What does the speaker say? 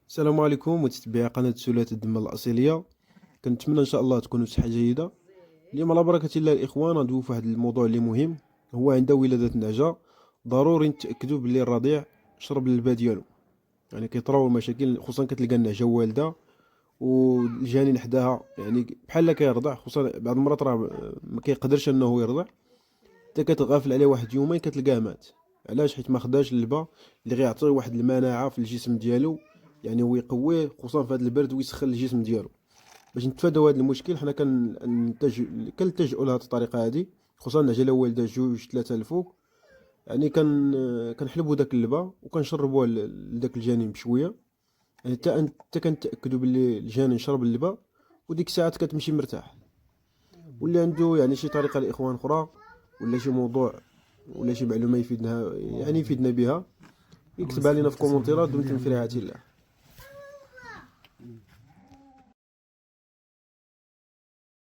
السلام عليكم متتبعي قناة سلالة الدم الأصيلية. كنتمنى إن شاء الله تكونوا بصحة جيدة. اليوم على بركة الله الإخوان غندويو في واحد الموضوع اللي مهم. هو عند ولادة النعجة ضروري نتأكدوا باللي الرضيع شرب اللبا ديالو. يعني كيطراو المشاكل، خصوصا كتلقى النعجة والدة والجانين حداها، يعني بحال كيرضع، خصوصا بعض المرات راه ما كيقدرش انه يرضع، حتى كتغافل عليه واحد يومين كتلقاه مات. علاش؟ حيت ما خداش اللبا اللي غيعطيه واحد المناعة في الجسم ديالو، يعني ويقويه خصوصا في هذا البرد ويسخن الجسم ديالو. باش نتفاداو هذا المشكل حنا كنلتجئوا لهذه الطريقه هذه، خصوصا العجله والده جوج ثلاثه الفوق. يعني كنحلبوا داك اللبا وكنشربوه لداك الجنين بشويه، يعني حتى كنتاكدوا باللي الجنين شرب اللبا، وديك الساعات كتمشي مرتاح. واللي عنده يعني شي طريقه لاخوان اخرى، ولا شي موضوع، ولا شي معلومه يفيدنا، يعني يفيدنا بها، يكتب علينا في كومونتيرات. دمتم في رعايه الله.